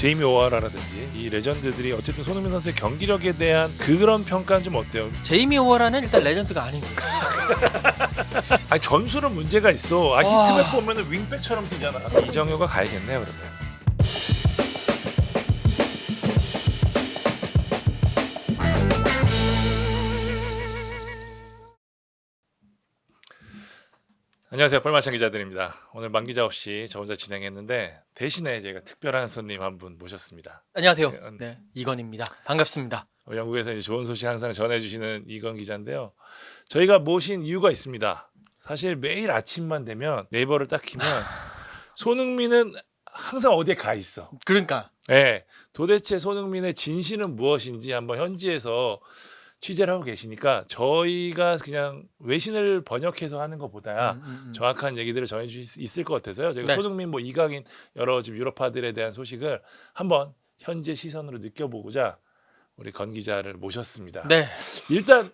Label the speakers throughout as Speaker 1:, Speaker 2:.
Speaker 1: 제이미 오하라라든지 이 레전드들이 어쨌든 손흥민 선수의 경기력에 대한 그런 평가는 좀 어때요?
Speaker 2: 제이미 오하라는 일단 레전드가 아니고요.
Speaker 1: 아니 전술은 문제가 있어.
Speaker 2: 와.
Speaker 1: 히트맵 보면은 윙백처럼 뛰잖아. 이정효가 가야겠네요 그러면. 안녕하세요. 뻘마찬 기자들입니다. 오늘 만 기자 없이 저 혼자 진행했는데 대신에 저희가 특별한 손님 한 분 모셨습니다.
Speaker 2: 안녕하세요.
Speaker 1: 제가-
Speaker 2: 네, 이건입니다. 반갑습니다.
Speaker 1: 영국에서 이제 좋은 소식 항상 전해주시는 이건 기자인데요. 저희가 모신 이유가 있습니다. 사실 매일 아침만 되면 네이버를 딱 키면 손흥민은 항상 어디에 가 있어.
Speaker 2: 그러니까
Speaker 1: 네, 도대체 손흥민의 진실은 무엇인지 한번 현지에서 취재를 하고 계시니까 저희가 그냥 외신을 번역해서 하는 것보다 정확한 얘기들을 전해줄 수 있을 것 같아서요. 제가
Speaker 2: 네.
Speaker 1: 손흥민, 이강인 여러 지금 유럽파들에 대한 소식을 한번 현재 시선으로 느껴보고자 우리 건 기자를 모셨습니다.
Speaker 2: 네.
Speaker 1: 일단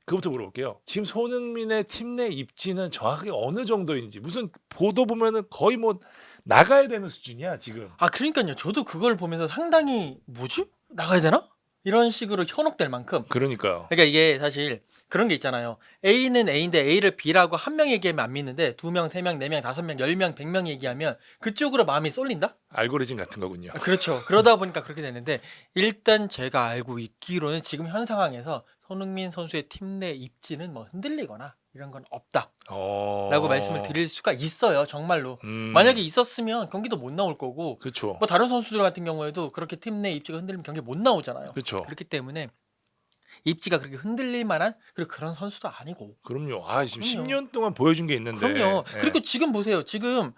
Speaker 1: 그부터 물어볼게요. 지금 손흥민의 팀 내 입지는 정확하게 어느 정도인지 무슨 보도 보면은 거의 뭐 나가야 되는 수준이야 지금.
Speaker 2: 아 그러니까요. 저도 그걸 보면서 상당히 뭐지? 나가야 되나? 이런 식으로 현혹될 만큼.
Speaker 1: 그러니까요.
Speaker 2: 그러니까 이게 사실 그런 게 있잖아요. A는 A인데 A를 B라고 한 명 얘기하면 안 믿는데 2명, 3명, 4명, 5명, 10명, 100명 얘기하면 그쪽으로 마음이 쏠린다?
Speaker 1: 알고리즘 같은 거군요.
Speaker 2: 그렇죠. 그러다 보니까 그렇게 되는데 일단 제가 알고 있기로는 지금 현 상황에서 손흥민 선수의 팀 내 입지는 뭐 흔들리거나 이런 건 없다라고 말씀을 드릴 수가 있어요. 정말로. 만약에 있었으면 경기도 못 나올 거고
Speaker 1: 그렇죠.
Speaker 2: 뭐 다른 선수들 같은 경우에도 그렇게 팀 내 입지가 흔들리면 경기 못 나오잖아요.
Speaker 1: 그렇죠.
Speaker 2: 그렇기 때문에 입지가 그렇게 흔들릴 만한 그런 선수도 아니고.
Speaker 1: 그럼요. 아 지금
Speaker 2: 그럼요.
Speaker 1: 10년 동안 보여준 게 있는데.
Speaker 2: 그럼요.
Speaker 1: 예.
Speaker 2: 그리고 지금 보세요. 지금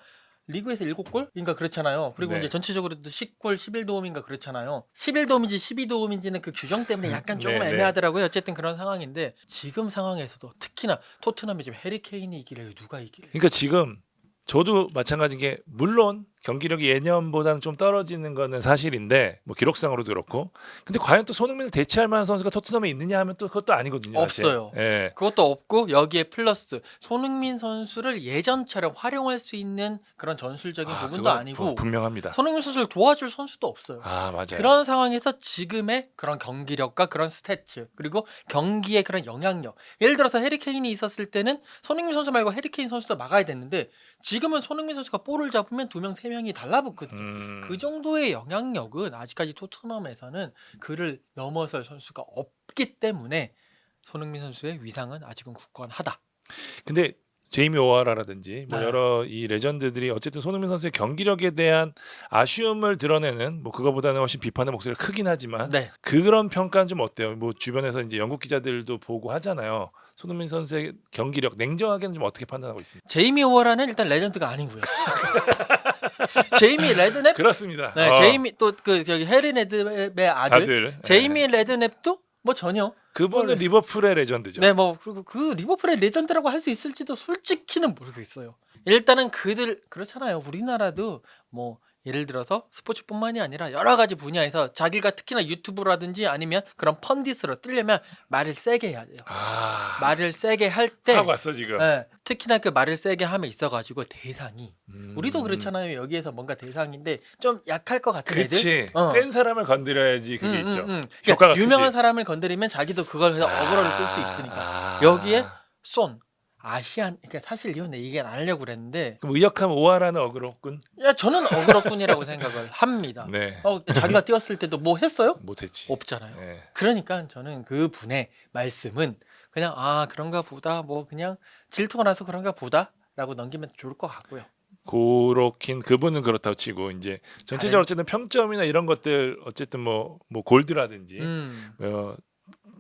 Speaker 2: 리그에서 7골? 그러니까 그렇잖아요. 그리고
Speaker 1: 네.
Speaker 2: 이제 전체적으로도 10골, 11도움인가 그렇잖아요. 11도움인지 12도움인지는 그 규정 때문에 약간 조금
Speaker 1: 네, 네.
Speaker 2: 애매하더라고요. 어쨌든 그런 상황인데 지금 상황에서도 특히나 토트넘이 지금 해리 케인이 이기래요. 누가 이기래?
Speaker 1: 그러니까 지금 저도 마찬가지인 게 물론 경기력이 예년보다는 좀 떨어지는 거는 사실인데 뭐 기록상으로도 그렇고 근데 과연 또 손흥민을 대체할 만한 선수가 토트넘에 있느냐 하면 또 그것도 아니거든요. 사실.
Speaker 2: 없어요.
Speaker 1: 예.
Speaker 2: 그것도 없고 여기에 플러스 손흥민 선수를 예전처럼 활용할 수 있는 그런 전술적인 부분도
Speaker 1: 그건
Speaker 2: 아니고
Speaker 1: 분명합니다.
Speaker 2: 손흥민 선수를 도와줄 선수도 없어요.
Speaker 1: 아 맞아요.
Speaker 2: 그런 상황에서 지금의 그런 경기력과 그런 스태츠 그리고 경기의 그런 영향력 예를 들어서 해리 케인이 있었을 때는 손흥민 선수 말고 해리 케인 선수도 막아야 됐는데 지금은 손흥민 선수가 볼을 잡으면 2명 3명이 달라붙거든요. 그 정도의 영향력은 아직까지 토트넘에서는 그를 넘어설 선수가 없기 때문에 손흥민 선수의 위상은 아직은 굳건하다.
Speaker 1: 근데 제이미 오하라라든지 뭐
Speaker 2: 네.
Speaker 1: 여러 이 레전드들이 어쨌든 손흥민 선수의 경기력에 대한 아쉬움을 드러내는 뭐 그거보다는 훨씬 비판의 목소리가 크긴 하지만
Speaker 2: 네.
Speaker 1: 그런 평가는 좀 어때요? 뭐 주변에서 이제 영국 기자들도 보고 하잖아요. 손흥민 선수의 경기력 냉정하게는 좀 어떻게 판단하고 있습니까?
Speaker 2: 제이미 오하라는 일단 레전드가 아니고요. 제이미 레드넵?
Speaker 1: 그렇습니다.
Speaker 2: 네, 제이미 또 그 저기 해리 레드넵의 아들 제이미 레드넵도 뭐 전혀
Speaker 1: 그분은 리버풀의 레전드죠.
Speaker 2: 네, 뭐 그리고 그 리버풀의 레전드라고 할 수 있을지도 솔직히는 모르겠어요. 일단은 그들 그렇잖아요. 우리나라도 뭐 예를 들어서 스포츠뿐만이 아니라 여러 가지 분야에서 자기가 특히나 유튜브라든지 아니면 그런 펀디스로 뜨려면 말을 세게 해야 돼요. 말을 세게 할 때
Speaker 1: 하고 왔어 지금.
Speaker 2: 네, 특히나 그 말을 세게 함에 있어가지고 대상이 우리도
Speaker 1: 음.
Speaker 2: 그렇잖아요. 여기에서 뭔가 대상인데 좀 약할 것 같은
Speaker 1: 그렇지.
Speaker 2: 애들. 어.
Speaker 1: 센 사람을 건드려야지 그게 있죠.
Speaker 2: 그러니까
Speaker 1: 효과가
Speaker 2: 유명한
Speaker 1: 크지.
Speaker 2: 사람을 건드리면 자기도 그걸 해서 어그로를 끌 수 있으니까. 여기에 쏜 아시안 그러니까 사실 이건 얘기 안 하려고 그랬는데
Speaker 1: 그럼 의역하면 오하라는 어그로군.
Speaker 2: 야 저는 어그로꾼이라고 생각을 합니다.
Speaker 1: 네.
Speaker 2: 자기가 뛰었을 때도 뭐 했어요?
Speaker 1: 못했지.
Speaker 2: 없잖아요.
Speaker 1: 네.
Speaker 2: 그러니까 저는 그 분의 말씀은 그냥 그런가 보다 뭐 그냥 질투가 나서 그런가 보다라고 넘기면 좋을 것 같고요.
Speaker 1: 그렇긴 그분은 그렇다고 치고 이제 전체적으로 어쨌든 평점이나 이런 것들 어쨌든 뭐 골드라든지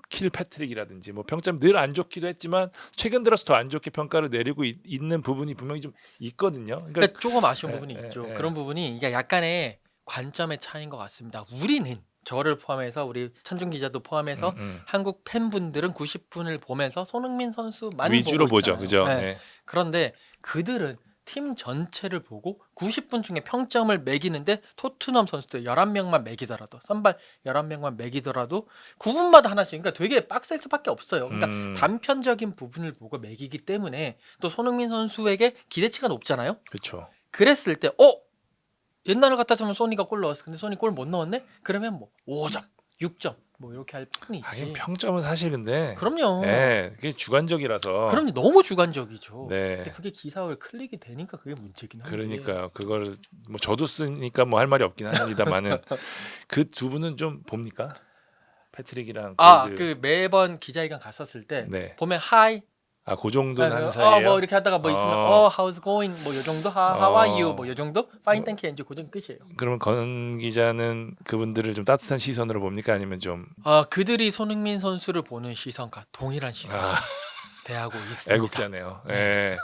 Speaker 1: 킬 패트릭이라든지 뭐 평점 늘 안 좋기도 했지만 최근 들어서 더 안 좋게 평가를 내리고 있는 부분이 분명히 좀 있거든요.
Speaker 2: 그러니까 조금 아쉬운 부분이
Speaker 1: 예,
Speaker 2: 있죠.
Speaker 1: 예.
Speaker 2: 그런 부분이 이게 약간의 관점의 차이인 것 같습니다. 우리는 저를 포함해서 우리 천중 기자도 포함해서 한국 팬분들은 90분을 보면서 손흥민 선수만
Speaker 1: 위주로
Speaker 2: 보고
Speaker 1: 보죠,
Speaker 2: 있잖아요.
Speaker 1: 그죠?
Speaker 2: 네.
Speaker 1: 네.
Speaker 2: 그런데 그들은 팀 전체를 보고 90분 중에 평점을 매기는데 토트넘 선수들 11명만 매기더라도 선발 11명만 매기더라도 9분마다 하나씩 그러니까 되게 빡셀 수밖에 없어요. 그러니까 단편적인 부분을 보고 매기기 때문에 또 손흥민 선수에게 기대치가 높잖아요.
Speaker 1: 그렇죠.
Speaker 2: 그랬을 때 옛날 같았으면 소니가 골 넣었어. 근데 소니 골 못 넣었네? 그러면 뭐 5점, 6점 뭐 이렇게 할 뿐이지.
Speaker 1: 하긴 평점은 사실 근데
Speaker 2: 그럼요.
Speaker 1: 예, 그게 주관적이라서
Speaker 2: 그럼요. 너무 주관적이죠.
Speaker 1: 네.
Speaker 2: 근데 그게 기사를 클릭이 되니까 그게 문제긴 한데.
Speaker 1: 그러니까요. 그걸 뭐 저도 쓰니까 뭐 할 말이 없긴 합니다만은 그 두 분은 좀 봅니까? 패트릭이랑 골드.
Speaker 2: 그 매번 기자회견 갔었을 때
Speaker 1: 네.
Speaker 2: 보면 하이
Speaker 1: 아, 그 정도는 하는 사이예요.
Speaker 2: 뭐 이렇게 하다가 뭐 있으면 how's going 뭐 요 정도 how are you 뭐 요 정도 fine thank you 이제 그 정도 끝이에요.
Speaker 1: 그러면 건 기자는 그분들을 좀 따뜻한 시선으로 봅니까? 아니면 좀
Speaker 2: 그들이 손흥민 선수를 보는 시선과 동일한 시선을 대하고 있습니다.
Speaker 1: 애국자네요. 예.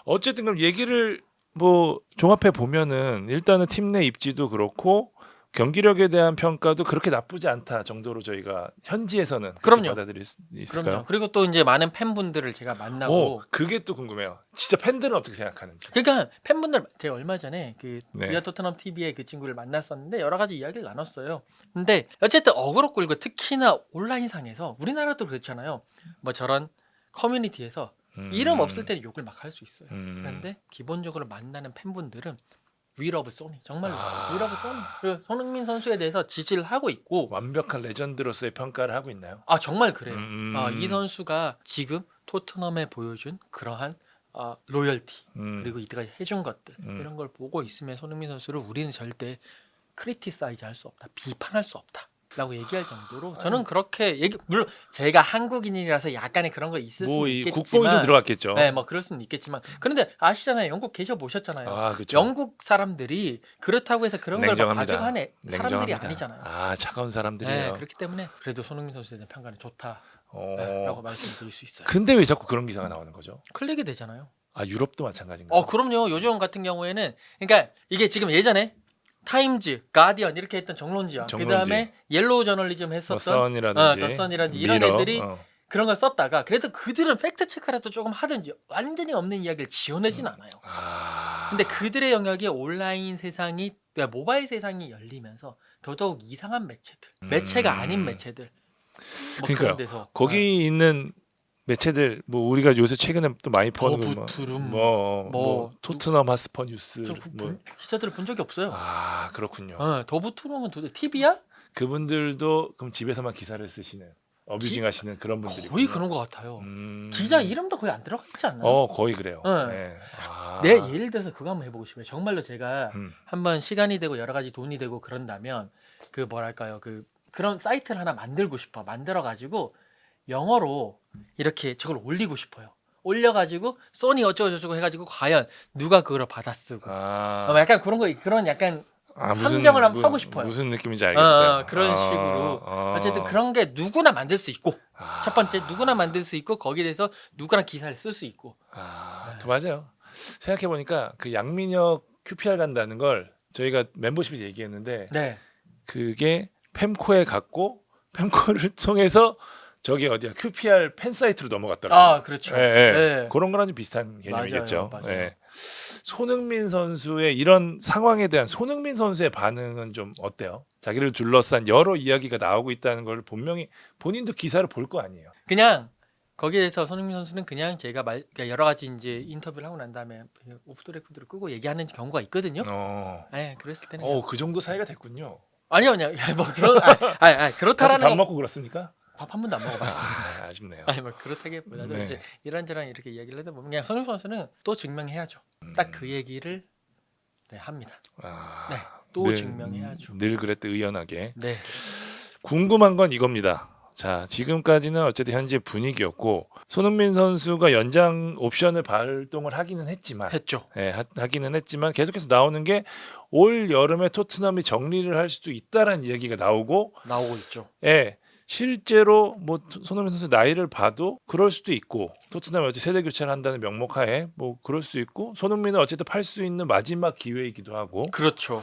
Speaker 1: 어쨌든 그럼 얘기를 뭐 종합해 보면은 일단은 팀 내 입지도 그렇고 경기력에 대한 평가도 그렇게 나쁘지 않다 정도로 저희가 현지에서는 그렇게
Speaker 2: 그럼요.
Speaker 1: 받아들일 수 있을까요?
Speaker 2: 그럼요. 그리고 또 이제 많은 팬분들을 제가 만나고
Speaker 1: 그게 또 궁금해요. 진짜 팬들은 어떻게 생각하는지.
Speaker 2: 그러니까 팬분들 제가 얼마 전에 그
Speaker 1: 네.
Speaker 2: 위아 토트넘 TV의 그 친구를 만났었는데 여러 가지 이야기를 나눴어요. 근데 어쨌든 어그로 끌고 특히나 온라인상에서 우리나라도 그렇잖아요. 뭐 저런 커뮤니티에서 이름 없을 때는 욕을 막 할 수 있어요. 그런데 기본적으로 만나는 팬분들은 We love Sony 정말로 We love Sony. 그리고 손흥민 선수에 대해서 지지를 하고 있고
Speaker 1: 완벽한 레전드로서의 평가를 하고 있나요?
Speaker 2: 정말 그래요.
Speaker 1: 음.
Speaker 2: 이 선수가 지금 토트넘에 보여준 그러한 로열티 그리고 이때까지 해준 것들 이런 걸 보고 있으면 손흥민 선수를 우리는 절대 크리티사이즈 할 수 없다, 비판할 수 없다. 라고 얘기할 정도로 저는 그렇게 물론 제가 한국인이라서 약간의 그런 거 있을 수는
Speaker 1: 이
Speaker 2: 있겠지만
Speaker 1: 국뽕이 좀 들어갔겠죠.
Speaker 2: 네, 뭐 그럴 수는 있겠지만 그런데 아시잖아요. 영국 계셔 보셨잖아요.
Speaker 1: 그렇죠.
Speaker 2: 영국 사람들이 그렇다고 해서 그런 걸 막
Speaker 1: 냉정합니다.
Speaker 2: 가져가는 사람들이
Speaker 1: 냉정합니다.
Speaker 2: 아니잖아요.
Speaker 1: 차가운 사람들이에요.
Speaker 2: 네, 그렇기 때문에 그래도 손흥민 선수에 대한 평가는 좋다라고 말씀드릴 수 있어요.
Speaker 1: 근데 왜 자꾸 그런 기사가 나오는 거죠?
Speaker 2: 클릭이 되잖아요.
Speaker 1: 유럽도 마찬가지인가요?
Speaker 2: 그럼요. 요즘 같은 경우에는 그러니까 이게 지금 예전에 타임즈, 가디언 이렇게 했던 정론지와 그다음에 옐로우 저널리즘 했었던 더선이라든지 이런
Speaker 1: 미러,
Speaker 2: 애들이 그런 걸 썼다가 그래도 그들은 팩트 체크라도 조금 하든지 완전히 없는 이야기를 지어내진 않아요. 근데 그들의 영역이 온라인 세상이 그러니까 모바일 세상이 열리면서 더더욱 이상한 매체들, 매체가 아닌 매체들 뭐
Speaker 1: 그러니까요.
Speaker 2: 그런 데서
Speaker 1: 거기 있는 매체들 뭐 우리가 요새 최근에 또 많이 보는
Speaker 2: 더부투룸,
Speaker 1: 뭐 토트넘 하스퍼 뉴스
Speaker 2: 기사들을 본 적이 없어요.
Speaker 1: 그렇군요.
Speaker 2: 더부투룸은 도대체 TV야?
Speaker 1: 그분들도 그럼 집에서만 기사를 쓰시는 어뷰징 하시는 그런 분들이
Speaker 2: 거의 그런 것 같아요. 기자 이름도 거의 안 들어가 있지 않나요?
Speaker 1: 거의 그래요.
Speaker 2: 네. 예를 들어서 그거 한번 해보고 싶어요. 정말로 제가 한번 시간이 되고 여러 가지 돈이 되고 그런다면 그 뭐랄까요, 그런 사이트를 하나 만들고 싶어. 만들어가지고 영어로 이렇게 저걸 올리고 싶어요. 올려가지고 소니 어쩌고 저쩌고 해가지고 과연 누가 그걸 받아쓰고 약간 그런 거 그런 약간 함정을 한번 하고 싶어요.
Speaker 1: 무슨 느낌인지 알겠어요.
Speaker 2: 그런 식으로 어쨌든 그런 게 누구나 만들 수 있고 첫 번째 누구나 만들 수 있고 거기에 대해서 누구나 기사를 쓸 수 있고
Speaker 1: 맞아요. 생각해 보니까 그 양민혁 QPR 간다는 걸 저희가 멤버십에서 얘기했는데 그게 팸코에 갔고 팸코를 통해서 저기 어디야 QPR 팬 사이트로 넘어갔더라고요.
Speaker 2: 그렇죠.
Speaker 1: 그런 거랑 좀 비슷한 개념이겠죠.
Speaker 2: 맞아요.
Speaker 1: 손흥민 선수의 이런 상황에 대한 손흥민 선수의 반응은 좀 어때요? 자기를 둘러싼 여러 이야기가 나오고 있다는 걸 분명히 본인도 기사를 볼 거 아니에요.
Speaker 2: 그냥 거기에서 손흥민 선수는 그냥 제가 그러니까 여러 가지 이제 인터뷰를 하고 난 다음에 오프 더 레코드를 끄고 얘기하는 경우가 있거든요. 그랬을 때는
Speaker 1: 그 정도 사이가 됐군요.
Speaker 2: 아니요. 뭐 그런 그렇다라는
Speaker 1: 밥 먹고 그렇습니까?
Speaker 2: 밥 한 번도 안 먹어봤습니다.
Speaker 1: 아쉽네요.
Speaker 2: 뭐 그렇다기보다도 이제 이런저런 이렇게 이야기를 해도 보면 그냥 손흥민 선수는 또 증명해야죠. 딱 그 얘기를 합니다. 또 증명해야죠.
Speaker 1: 늘 그랬듯 의연하게.
Speaker 2: 궁금한
Speaker 1: 건 이겁니다. 자, 지금까지는 어쨌든 현재 분위기였고 손흥민 선수가 연장 옵션을 발동을 하기는 했지만
Speaker 2: 했죠.
Speaker 1: 하기는 했지만 계속해서 나오는 게 올 여름에 토트넘이 정리를 할 수도 있다라는 이야기가 나오고
Speaker 2: 있죠.
Speaker 1: 실제로 뭐 손흥민 선수 나이를 봐도 그럴 수도 있고 토트넘이 어제 세대 교체를 한다는 명목하에 뭐 그럴 수 있고 손흥민은 어쨌든 팔 수 있는 마지막 기회이기도 하고
Speaker 2: 그렇죠.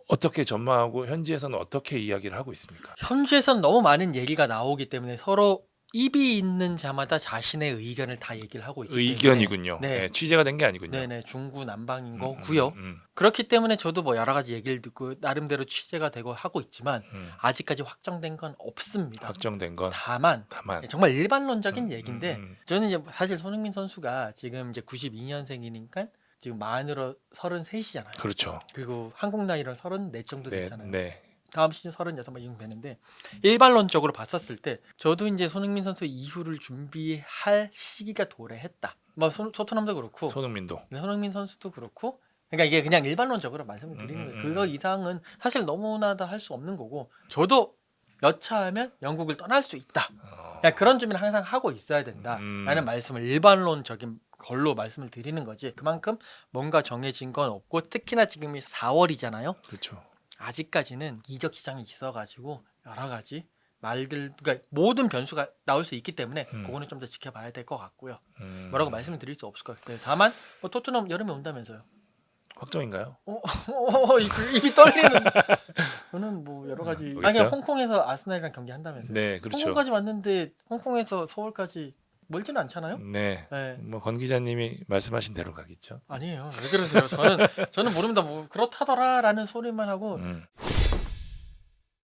Speaker 1: 어떻게 전망하고 현지에서는 어떻게 이야기를 하고 있습니까?
Speaker 2: 현지에서는 너무 많은 얘기가 나오기 때문에 서로 입이 있는 자마다 자신의 의견을 다 얘기를 하고 있기 때문에
Speaker 1: 의견이군요. 취재가 된 게 아니군요.
Speaker 2: 중구난방인 거고요. 그렇기 때문에 저도 뭐 여러 가지 얘기를 듣고 나름대로 취재가 되고 하고 있지만 아직까지 확정된 건 없습니다.
Speaker 1: 확정된 건
Speaker 2: 다만 정말 일반론적인 얘기인데 저는 이제 사실 손흥민 선수가 지금 이제 92년생이니까 지금 만으로 33이잖아요.
Speaker 1: 그렇죠.
Speaker 2: 그리고 한국 나이로 34 정도
Speaker 1: 네,
Speaker 2: 됐잖아요.
Speaker 1: 네.
Speaker 2: 다음 시즌 36만 이용 되는데 일반론적으로 봤었을 때 저도 이제 손흥민 선수 이후를 준비할 시기가 도래했다. 뭐 토트넘도 그렇고
Speaker 1: 손흥민도.
Speaker 2: 손흥민 선수도 그렇고 그러니까 이게 그냥 일반론적으로 말씀을 드리는 거예요. 그거 이상은 사실 너무나 다 할 수 없는 거고 저도 여차하면 영국을 떠날 수 있다. 그냥 그런 준비를 항상 하고 있어야 된다라는 말씀을 일반론적인 걸로 말씀을 드리는 거지. 그만큼 뭔가 정해진 건 없고 특히나 지금이 4월이잖아요.
Speaker 1: 그렇죠.
Speaker 2: 아직까지는 이적 시장이 있어가지고 여러 가지 말들, 그러니까 모든 변수가 나올 수 있기 때문에 그거는 좀 더 지켜봐야 될 것 같고요. 뭐라고 말씀을 드릴 수 없을 것 같아요. 다만 뭐 토트넘 여름에 온다면서요.
Speaker 1: 확정인가요?
Speaker 2: 입이 떨리는. 저는 뭐 여러 가지. 아니
Speaker 1: 모르겠죠?
Speaker 2: 홍콩에서 아스날이랑 경기 한다면서요.
Speaker 1: 네, 그렇죠.
Speaker 2: 홍콩까지 왔는데 홍콩에서 서울까지 멀지는 않잖아요.
Speaker 1: 네.
Speaker 2: 네.
Speaker 1: 뭐 건 기자님이 말씀하신 대로 가겠죠.
Speaker 2: 아니에요. 왜 그러세요? 저는 모릅니다. 뭐 그렇다더라라는 소리만 하고.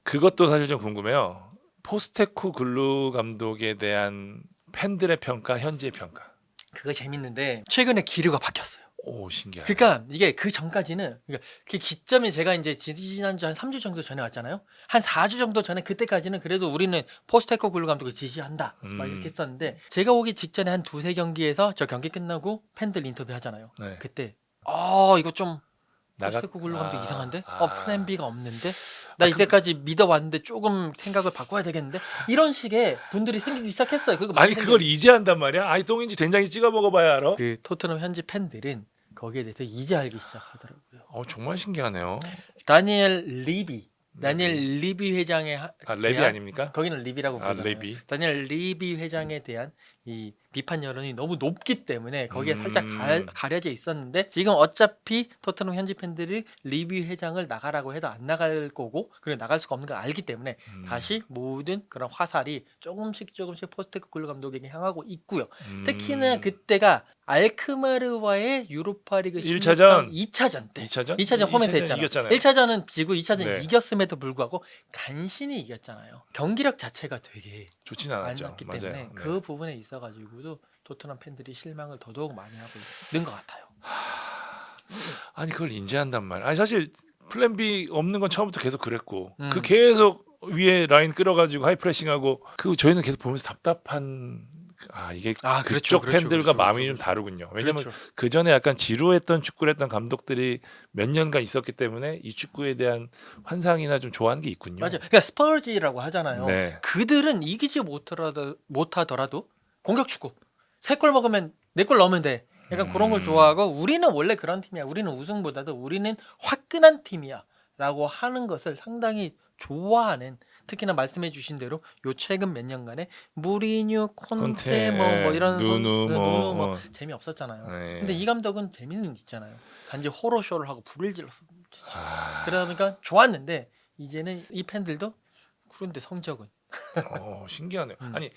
Speaker 1: 그것도 사실 좀 궁금해요. 포스테코글루 감독에 대한 팬들의 평가, 현지의 평가.
Speaker 2: 그거 재밌는데 최근에 기류가 바뀌었어요.
Speaker 1: 오, 신기하네.
Speaker 2: 그러니까 이게 그 전까지는 그러니까 그 기점이 제가 이제 지난주 한 3주 정도 전에 왔잖아요. 한 4주 정도 전에 그때까지는 그래도 우리는 포스테코글루 감독을 지지한다 막 이렇게 했었는데 제가 오기 직전에 한 두세 경기에서 저 경기 끝나고 팬들 인터뷰 하잖아요.
Speaker 1: 네.
Speaker 2: 그때 이거 좀 포스테코글루 감독 이상한데? 플랜 B가 없는데? 나 이때까지 믿어왔는데 조금 생각을 바꿔야 되겠는데? 이런 식의 분들이 생기기 시작했어요. 그리고
Speaker 1: 아니 그걸 이제 한단 말이야? 아니 똥인지 된장인지 찍어 먹어봐야 알아?
Speaker 2: 그 토트넘 현지 팬들은 거기에 대해서 이제 알기 시작하더라고요.
Speaker 1: 정말 신기하네요.
Speaker 2: 다니엘 리비 회장의
Speaker 1: 레비 아닙니까?
Speaker 2: 거기는 리비라고 부르잖아요.
Speaker 1: 레비.
Speaker 2: 다니엘 리비 회장에 대한 이 비판 여론이 너무 높기 때문에 거기에 살짝 가려져 있었는데 지금 어차피 토트넘 현지 팬들이 리비 회장을 나가라고 해도 안 나갈 거고 그리고 나갈 수가 없는 걸 알기 때문에 다시 모든 그런 화살이 조금씩 포스테코글루 감독에게 향하고 있고요. 특히나 그때가 알크마르와의 유로파리그
Speaker 1: 1차전
Speaker 2: 2차전 때
Speaker 1: 2차전
Speaker 2: 홈에서 했잖아요.
Speaker 1: 이겼잖아요.
Speaker 2: 1차전은 지고 2차전
Speaker 1: 네.
Speaker 2: 이겼음에도 불구하고 간신히 이겼잖아요. 경기력 자체가 되게
Speaker 1: 좋진
Speaker 2: 안
Speaker 1: 않았죠.
Speaker 2: 났기 때문에
Speaker 1: 맞아요.
Speaker 2: 그 부분에 있어가지고도 토트넘 팬들이 실망을 더더욱 많이 하고 있는 것 같아요.
Speaker 1: 아니 그걸 인지한단 말이야. 아니 사실 플랜 B 없는 건 처음부터 계속 그랬고 그
Speaker 2: 음.
Speaker 1: 계속 위에 라인 끌어가지고 하이프레싱하고 그 저희는 계속 보면서 답답한 이게 그쪽 팬들과 마음이 좀 다르군요. 왜냐면 그 전에 약간 지루했던 축구를 했던 감독들이 몇 년간 있었기 때문에 이 축구에 대한 환상이나 좀 좋아하는 게 있군요.
Speaker 2: 맞아요. 그러니까 스퍼지라고 하잖아요.
Speaker 1: 네.
Speaker 2: 그들은 이기지 못하더라도 공격 축구 3골 먹으면 4골 넣으면 돼. 약간 그런 걸 좋아하고 우리는 원래 그런 팀이야. 우리는 우승보다도 우리는 화끈한 팀이야. 라고 하는 것을 상당히 좋아하는 특히나 말씀해 주신 대로 요 최근 몇 년간에 무리뉴, 콘테 뭐 이런 누누 재미없었잖아요.
Speaker 1: 네.
Speaker 2: 근데 이 감독은 재미는 있잖아요. 단지 호러쇼를 하고 불을 질렀어. 그러다 보니까 좋았는데 이제는 이 팬들도 그런데 성적은
Speaker 1: 신기하네요. 아니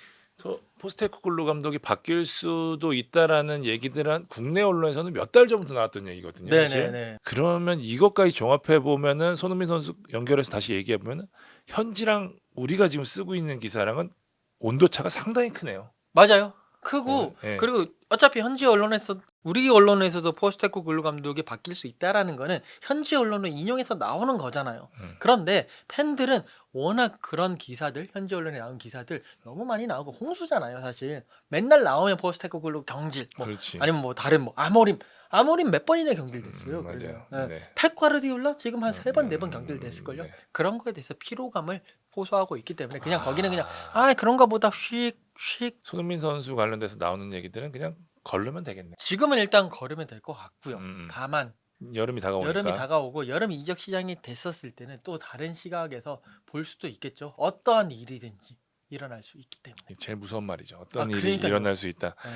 Speaker 1: 포스테코글루 감독이 바뀔 수도 있다라는 얘기들은 국내 언론에서는 몇 달 전부터 나왔던 얘기거든요.
Speaker 2: 네네네.
Speaker 1: 그러면 이것까지 종합해 보면은 손흥민 선수 연결해서 다시 얘기해 보면은 현지랑 우리가 지금 쓰고 있는 기사랑은 온도 차가 상당히 크네요.
Speaker 2: 맞아요. 크고
Speaker 1: 네.
Speaker 2: 그리고 어차피 현지 언론에서 우리 언론에서도 포스테코글루 감독이 바뀔 수 있다라는 거는 현지 언론을 인용해서 나오는 거잖아요. 그런데 팬들은 워낙 그런 기사들 현지 언론에 나온 기사들 너무 많이 나오고 홍수잖아요. 사실 맨날 나오면 포스테코글루 경질 아니면 뭐 다른 아모림 몇 번이나 경질됐어요.
Speaker 1: 맞아요.
Speaker 2: 네. 펩 과르디올라 지금 한 3번 4번 경질됐을걸요.
Speaker 1: 네.
Speaker 2: 그런 거에 대해서 피로감을 호소하고 있기 때문에 그냥 거기는 그냥 그런가 보다 휙
Speaker 1: 손흥민 선수 관련돼서 나오는 얘기들은 그냥 걸르면 되겠네.
Speaker 2: 지금은 일단 걸으면 될 것 같고요. 다만
Speaker 1: 여름이 다가오고
Speaker 2: 여름 이적 시장이 됐었을 때는 또 다른 시각에서 볼 수도 있겠죠. 어떠한 일이든지 일어날 수 있기 때문에.
Speaker 1: 제일 무서운 말이죠. 어떤 일이
Speaker 2: 그러니까요.
Speaker 1: 일어날 수 있다.
Speaker 2: 네.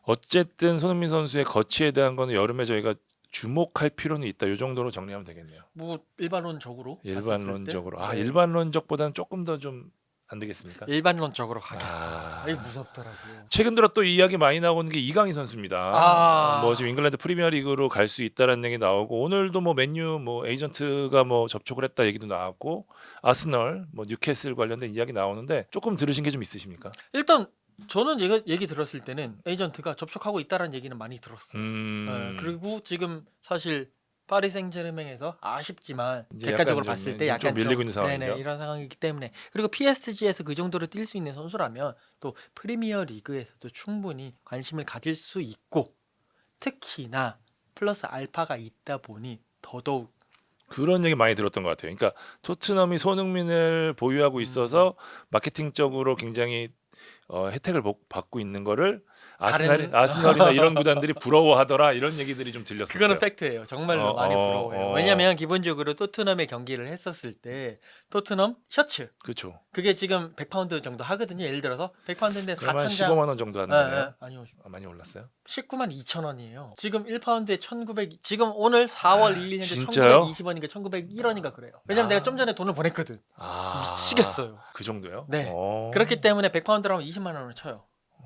Speaker 1: 어쨌든 손흥민 선수의 거치에 대한 거는 여름에 저희가 주목할 필요는 있다. 이 정도로 정리하면 되겠네요.
Speaker 2: 뭐 일반론적으로
Speaker 1: 일반론적보다는 조금 더 좀 안 되겠습니까?
Speaker 2: 일반론적으로 가겠습니다. 이게 무섭더라고요.
Speaker 1: 최근 들어 또 이야기 많이 나오는 게 이강인 선수입니다. 뭐 지금 잉글랜드 프리미어리그로 갈 수 있다라는 얘기 나오고 오늘도 뭐 맨유 뭐 에이전트가 뭐 접촉을 했다 얘기도 나왔고 아스널 뭐 뉴캐슬 관련된 이야기 나오는데 조금 들으신 게 좀 있으십니까?
Speaker 2: 일단 저는 얘기 들었을 때는 에이전트가 접촉하고 있다라는 얘기는 많이 들었어요. 그리고 지금 사실 파리 생제르맹에서 아쉽지만
Speaker 1: 이제
Speaker 2: 객관적으로
Speaker 1: 약간
Speaker 2: 봤을 때
Speaker 1: 좀
Speaker 2: 약간
Speaker 1: 밀리고 있는
Speaker 2: 네네,
Speaker 1: 상황이죠.
Speaker 2: 이런 상황이기 때문에 그리고 PSG에서 그 정도로 뛸 수 있는 선수라면 또 프리미어 리그에서도 충분히 관심을 가질 수 있고 특히나 플러스 알파가 있다 보니 더더욱
Speaker 1: 그런 얘기 많이 들었던 것 같아요. 그러니까 토트넘이 손흥민을 보유하고 있어서 마케팅적으로 굉장히 혜택을 받고 있는 거를
Speaker 2: 다른
Speaker 1: 아스널이나 이런 구단들이 부러워하더라 이런 얘기들이 좀 들렸었어요.
Speaker 2: 그거는 팩트예요. 정말로 많이 부러워해요.
Speaker 1: 어.
Speaker 2: 왜냐면 기본적으로 토트넘의 경기를 했었을 때 토트넘 셔츠
Speaker 1: 그렇죠.
Speaker 2: 그게 지금 100파운드 정도 하거든요. 예를 들어서 100파운드인데
Speaker 1: 그러면
Speaker 2: 4,000장
Speaker 1: 15만 원 정도 하는 거네요.
Speaker 2: 아니요.
Speaker 1: 많이 올랐어요?
Speaker 2: 19만 2천 원이에요. 지금 1파운드에 1,900 지금 오늘 4월 1일 현재
Speaker 1: 진짜요?
Speaker 2: 1,920원인가 1,901원인가 그래요. 왜냐면 내가 좀 전에 돈을 보냈거든. 미치겠어요.
Speaker 1: 그 정도요?
Speaker 2: 네. 그렇기 때문에 100파운드라면 20만 원을 쳐요.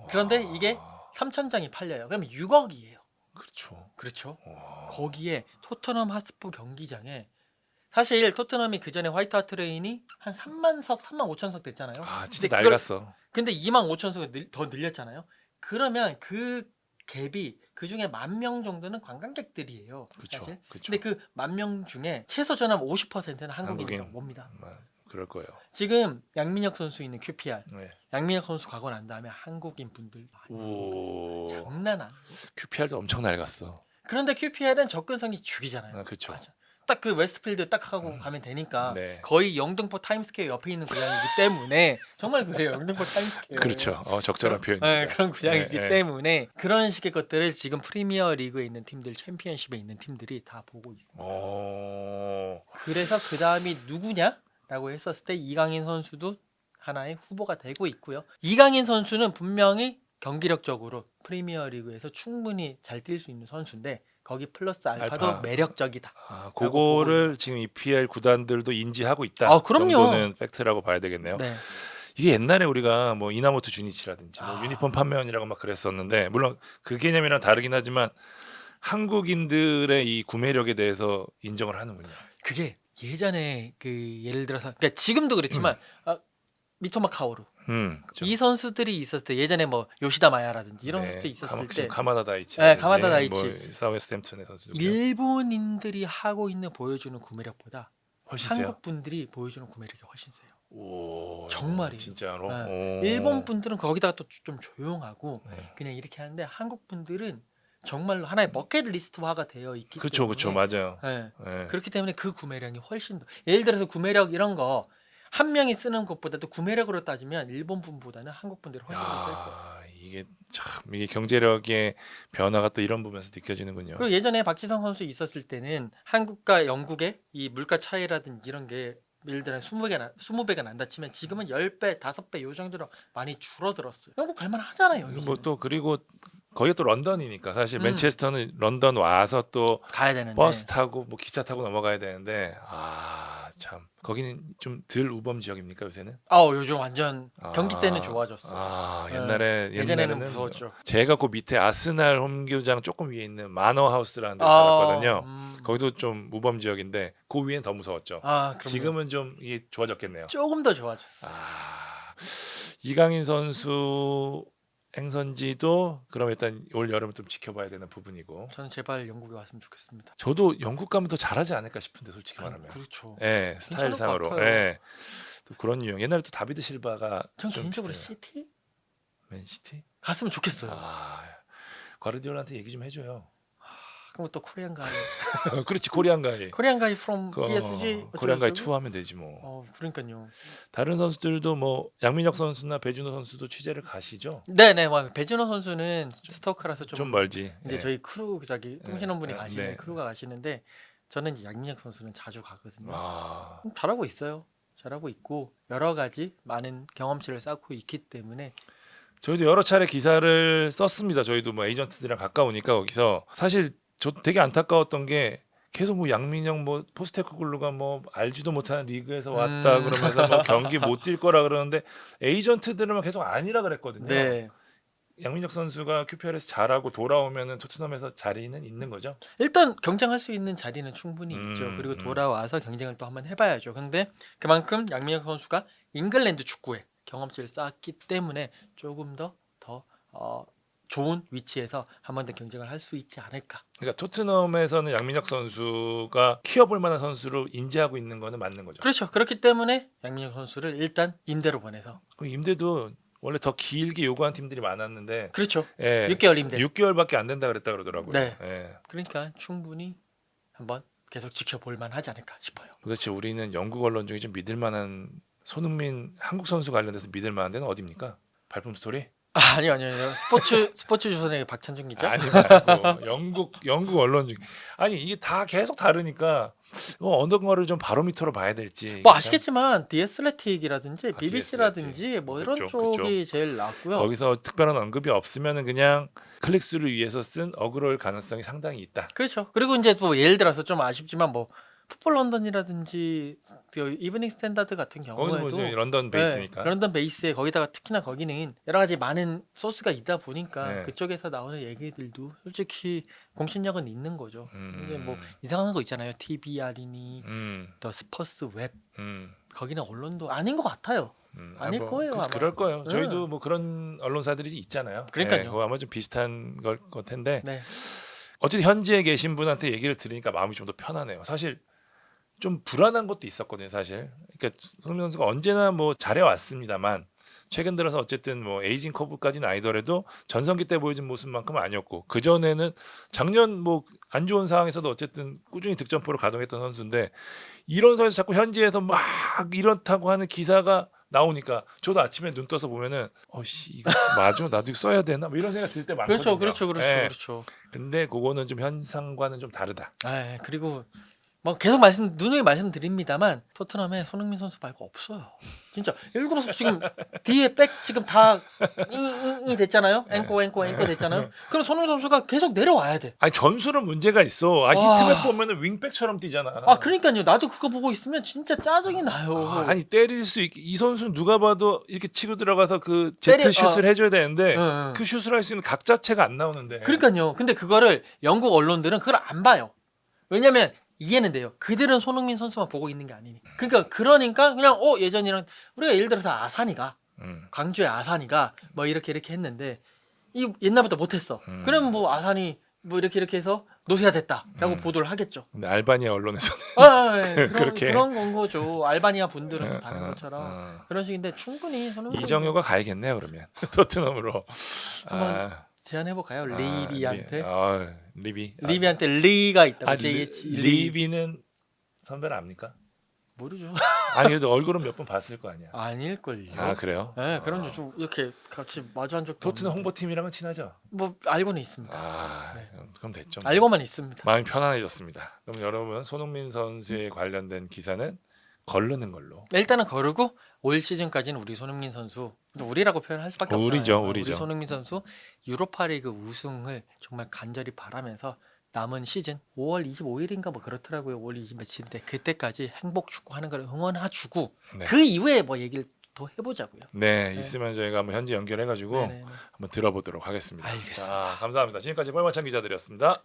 Speaker 2: 그런데 이게 3,000장이 팔려요. 그러면 6억이에요.
Speaker 1: 그렇죠.
Speaker 2: 그렇죠.
Speaker 1: 와.
Speaker 2: 거기에 토트넘 핫스포 경기장에 사실 토트넘이 그 전에 화이트 하트 레인이 한 3만 석, 3만 5천 석 됐잖아요.
Speaker 1: 진짜
Speaker 2: 근데
Speaker 1: 낡았어.
Speaker 2: 근데 2만 5천 석을 더 늘렸잖아요. 그러면 그 갭이 그 중에 1만 명 정도는 관광객들이에요.
Speaker 1: 그렇죠.
Speaker 2: 사실.
Speaker 1: 그렇죠.
Speaker 2: 근데 그 1만 명 중에 최소 저는 50%는 한국인이
Speaker 1: 한국인.
Speaker 2: 옵니다.
Speaker 1: 그럴 거예요.
Speaker 2: 지금 양민혁 선수 있는 QPR.
Speaker 1: 네.
Speaker 2: 양민혁 선수 가고 난 다음에 한국인 분들 많이
Speaker 1: 오.
Speaker 2: 장난 아니에요.
Speaker 1: QPR도 엄청 낡았어.
Speaker 2: 그런데 QPR은 접근성이 죽이잖아요.
Speaker 1: 그렇죠.
Speaker 2: 딱 그 웨스트필드 딱 하고 가면 되니까
Speaker 1: 네.
Speaker 2: 거의 영등포 타임스퀘어 옆에 있는 구장이기 때문에 정말 그래요. 영등포 타임스퀘어.
Speaker 1: 그렇죠. 적절한 표현입니다.
Speaker 2: 네, 그런 구장이기
Speaker 1: 네.
Speaker 2: 때문에 그런 식의 것들을 지금 프리미어 리그에 있는 팀들, 챔피언십에 있는 팀들이 다 보고 있습니다. 그래서 그 다음이 누구냐라고 했었을 때 이강인 선수도 하나의 후보가 되고 있고요. 이강인 선수는 분명히 경기력적으로 프리미어 리그에서 충분히 잘 뛸 수 있는 선수인데 거기 플러스 알파도
Speaker 1: 알파.
Speaker 2: 매력적이다.
Speaker 1: 그거를 지금 EPL 구단들도 인지하고 있다.
Speaker 2: 그럼요.
Speaker 1: 정도는 팩트라고 봐야 되겠네요.
Speaker 2: 네.
Speaker 1: 이게 옛날에 우리가 뭐 이나모토 주니치라든지 뭐
Speaker 2: 아.
Speaker 1: 유니폼 판매원이라고 막 그랬었는데 물론 그 개념이랑 다르긴 하지만 한국인들의 이 구매력에 대해서 인정을 하는군요.
Speaker 2: 그게 예전에 그 예를 들어서 그러니까 지금도 그렇지만 미토마 카오루
Speaker 1: 그렇죠.
Speaker 2: 이 선수들이 있었을 때 예전에 뭐 요시다 마야라든지 이런 선수들이 있었을 때
Speaker 1: 가마다 다이치,
Speaker 2: 네, 가마다 다이치.
Speaker 1: 뭐 사우스햄튼의 선수
Speaker 2: 일본인들이 하고 있는 보여주는 구매력보다
Speaker 1: 훨씬 세요.
Speaker 2: 한국 분들이 보여주는 구매력이 훨씬 세요.
Speaker 1: 오,
Speaker 2: 정말이에요.
Speaker 1: 진짜로.
Speaker 2: 네. 일본 분들은 거기다가 또 좀 조용하고
Speaker 1: 네.
Speaker 2: 그냥 이렇게 하는데 한국 분들은 정말로 하나의 버킷리스트화가 되어 있기
Speaker 1: 그렇죠,
Speaker 2: 때문에
Speaker 1: 그렇죠, 맞아요.
Speaker 2: 네.
Speaker 1: 네.
Speaker 2: 그렇기 때문에 그 구매량이 훨씬 더 예를 들어서 구매력 이런 거 한 명이 쓰는 것보다도 구매력으로 따지면 일본 분보다는 한국 분들이 훨씬 더 셀 거예요.
Speaker 1: 이게 경제력의 변화가 또 이런 부분에서 느껴지는군요.
Speaker 2: 그리고 예전에 박지성 선수 있었을 때는 한국과 영국의 이 물가 차이라든지 이런 게 예를 들어 20배가 난다 치면 지금은 10배, 5배 요 정도로 많이 줄어들었어요. 영국 갈만 하잖아요.
Speaker 1: 뭐 또 그리고 거기가 또 런던이니까 사실
Speaker 2: 음.
Speaker 1: 맨체스터는 런던 와서 또
Speaker 2: 가야 되는데
Speaker 1: 버스 타고 뭐 기차 타고 넘어가야 되는데 참 거기는 좀 덜 우범 지역입니까 요새는?
Speaker 2: 요즘 완전 경기 때는 좋아졌어. 예전에는 무서웠죠.
Speaker 1: 제가 그 밑에 아스날 홈구장 조금 위에 있는 마너 하우스라는 데 살았거든요. 거기도 좀 우범 지역인데 그 위엔 더 무서웠죠.
Speaker 2: 그럼요.
Speaker 1: 지금은 좀 이게 좋아졌겠네요.
Speaker 2: 조금 더 좋아졌어.
Speaker 1: 이강인 선수 행선지도 그럼 일단 올 여름 좀 지켜봐야 되는 부분이고.
Speaker 2: 저는 제발 영국에 왔으면 좋겠습니다.
Speaker 1: 저도 영국 가면 더 잘하지 않을까 싶은데 솔직히 말하면.
Speaker 2: 그렇죠.
Speaker 1: 예, 스타일상으로.
Speaker 2: 괜찮을 것 같아요.
Speaker 1: 예. 또 그런 유형. 옛날에 또 다비드 실바가
Speaker 2: 전
Speaker 1: 좀
Speaker 2: 개인적으로
Speaker 1: 비슷해요.
Speaker 2: 시티
Speaker 1: 맨시티?
Speaker 2: 갔으면 좋겠어요.
Speaker 1: 과르디올라한테 얘기 좀 해줘요.
Speaker 2: 그럼 또 코리안 가이.
Speaker 1: 그렇지, 코리안 가이.
Speaker 2: 코리안 가이 from PSG.
Speaker 1: 코리안 가이 투하면 되지 뭐.
Speaker 2: 그러니까요.
Speaker 1: 다른 선수들도 뭐 양민혁 선수나 배준호 선수도 취재를 가시죠?
Speaker 2: 네네, 배준호 선수는 스토크라서 좀
Speaker 1: 멀지.
Speaker 2: 이제
Speaker 1: 예.
Speaker 2: 저희 크루 통신원 분이 가시는
Speaker 1: 네.
Speaker 2: 크루가 가시는데 저는 이제 양민혁 선수는 자주 가거든요.
Speaker 1: 아,
Speaker 2: 잘하고 있어요. 잘하고 있고 여러 가지 많은 경험치를 쌓고 있기 때문에
Speaker 1: 저희도 여러 차례 기사를 썼습니다. 저희도 뭐 에이전트들이랑 가까우니까 거기서 사실 저 되게 안타까웠던 게 계속 뭐 양민영 뭐 포스테코글루가 뭐 알지도 못하는 리그에서 왔다 그러면서 뭐 경기 못 뛸 거라 그러는데 에이전트들은 계속 아니라 그랬거든요.
Speaker 2: 네.
Speaker 1: 양민혁 선수가 QPR에서 잘하고 돌아오면은 토트넘에서 자리는 있는 거죠.
Speaker 2: 일단 경쟁할 수 있는 자리는 충분히 있죠. 그리고 돌아와서 경쟁을 또 한번 해봐야죠. 근데 그만큼 양민혁 선수가 잉글랜드 축구에 경험치를 쌓았기 때문에 조금 더 좋은 위치에서 한 번 더 경쟁을 할 수 있지 않을까.
Speaker 1: 그러니까 토트넘에서는 양민혁 선수가 키워볼 만한 선수로 인지하고 있는 거는 맞는 거죠.
Speaker 2: 그렇죠. 그렇기 때문에 양민혁 선수를 일단 임대로 보내서
Speaker 1: 그 임대도 원래 더 길게 요구한 팀들이 많았는데
Speaker 2: 그렇죠.
Speaker 1: 예,
Speaker 2: 6개월 임대.
Speaker 1: 6개월밖에 안 된다 그랬다 그러더라고요.
Speaker 2: 네.
Speaker 1: 예.
Speaker 2: 그러니까 충분히 한번 계속 지켜볼 만하지 않을까 싶어요.
Speaker 1: 도대체 우리는 영국 언론 중에 좀 믿을 만한 손흥민 한국 선수 관련돼서 믿을 만한 데는 어디입니까? 발품 스토리?
Speaker 2: 아니요. 스포츠 조선의 박찬준 기자.
Speaker 1: 아니 말고 영국 언론 중 아니 이게 다 계속 다르니까 어느 거를 좀 바로미터로 봐야 될지
Speaker 2: 뭐 아시겠지만 디애슬레틱이라든지
Speaker 1: 아,
Speaker 2: BBC라든지 뭐 이런
Speaker 1: 그쪽.
Speaker 2: 쪽이 제일 낫고요.
Speaker 1: 거기서 특별한 언급이 없으면은 그냥 클릭수를 위해서 쓴 어그로일 가능성이 상당히 있다.
Speaker 2: 그렇죠. 그리고 이제 또 예를 들어서 좀 아쉽지만 뭐 풋볼 런던이라든지 그 이브닝 스탠다드 같은
Speaker 1: 거기는
Speaker 2: 경우에도
Speaker 1: 뭐 런던 베이스니까.
Speaker 2: 네, 런던 베이스에 거기다가 특히나 거기는 여러 가지 많은 소스가 있다 보니까
Speaker 1: 네.
Speaker 2: 그쪽에서 나오는 얘기들도 솔직히 공신력은 있는 거죠. 근데 뭐 이상한 거 있잖아요. TBR이니 더 스퍼스 웹 거기는 언론도 아닌 것 같아요. 아닐 거예요, 아마.
Speaker 1: 그럴 거예요.
Speaker 2: 네.
Speaker 1: 저희도 뭐 그런 언론사들이 있잖아요.
Speaker 2: 그러니까요.
Speaker 1: 네, 그거 아마 좀 비슷한 걸 텐데
Speaker 2: 네.
Speaker 1: 어쨌든 현지에 계신 분한테 얘기를 들으니까 마음이 좀 더 편하네요. 사실 좀 불안한 것도 있었거든요. 사실. 그러니까 손흥민 선수가 언제나 뭐 잘해왔습니다만 최근 들어서 어쨌든 뭐 에이징 커브까지는 아니더라도 전성기 때 보여준 모습만큼은 아니었고 그 전에는 작년 뭐 안 좋은 상황에서도 어쨌든 꾸준히 득점포를 가동했던 선수인데 이런 선에서 자꾸 현지에서 막 이렇다고 하는 기사가 나오니까 저도 아침에 눈 떠서 보면은 어씨 이거 맞아 나도 이거 써야 되나 뭐 이런 생각 들 때 많거든요.
Speaker 2: 그렇죠.
Speaker 1: 근데 그거는 좀 현상과는 좀 다르다.
Speaker 2: 아, 그리고 뭐 계속 누누이 말씀드립니다만 토트넘에 손흥민 선수 말고 없어요. 진짜 예를 들어서 지금 뒤에 백 지금 다 이 됐잖아요. 앵커 됐잖아요. 그럼 손흥민 선수가 계속 내려와야 돼.
Speaker 1: 아니 전술은 문제가 있어.
Speaker 2: 와.
Speaker 1: 히트맵 보면은 윙백처럼 뛰잖아.
Speaker 2: 아 그러니까요. 나도 그거 보고 있으면 진짜 짜증이 나요.
Speaker 1: 아니 때릴 수 있게 이 선수는 누가 봐도 이렇게 치고 들어가서 그
Speaker 2: 때려-
Speaker 1: 제트 슛을 해줘야 되는데
Speaker 2: 응.
Speaker 1: 그 슛을 할 수 있는 각 자체가 안 나오는데.
Speaker 2: 그러니까요. 근데 그거를 영국 언론들은 그걸 안 봐요. 왜냐면 이해는 돼요. 그들은 손흥민 선수만 보고 있는 게 아니니. 그러니까 그냥 예전이랑 우리가 예를 들어서 아산이가 광주의 아산이가 뭐 이렇게 했는데 이 옛날부터 못했어. 그러면 뭐 아산이 뭐 이렇게 해서 노세가 됐다라고 보도를 하겠죠.
Speaker 1: 근데 알바니아 언론에서는
Speaker 2: 그런 건 거죠. 알바니아 분들은 또 다른 것처럼 그런 식인데 충분히 손흥민
Speaker 1: 이정효가 가야겠네요 그러면 토트넘으로.
Speaker 2: 한번 제안해볼까요? 리비한테.
Speaker 1: 리비.
Speaker 2: 리비한테 리가 있다고.
Speaker 1: 리비는 선배를 압니까?
Speaker 2: 모르죠.
Speaker 1: 아니 그래도 얼굴은 몇 번 봤을 거 아니야.
Speaker 2: 아닐걸요.
Speaker 1: 아 그래요?
Speaker 2: 네, 그럼 좀 이렇게 같이 마주한 적도
Speaker 1: 토트넘
Speaker 2: 없는데.
Speaker 1: 홍보팀이랑은 친하죠?
Speaker 2: 뭐 알고는 있습니다.
Speaker 1: 네. 그럼 됐죠.
Speaker 2: 알고만 있습니다.
Speaker 1: 마음이 편안해졌습니다. 그럼 여러분 손흥민 선수에 관련된 기사는 거르는 걸로.
Speaker 2: 일단은 거르고 올 시즌까지는 우리 손흥민 선수 우리라고 표현할 수밖에 없잖아요. 우리 손흥민 선수 유로파리그 우승을 정말 간절히 바라면서 남은 시즌 5월 25일인가 뭐 그렇더라고요. 5월 20 며칠인데 그때까지 행복 축구하는 걸 응원해주고 그 이후에 뭐 얘기를 더 해보자고요.
Speaker 1: 네, 있으면 저희가 한번 현지 연결해가지고 한번 들어보도록 하겠습니다.
Speaker 2: 알겠습니다.
Speaker 1: 자, 감사합니다. 지금까지 뻘마찬 기자들이었습니다.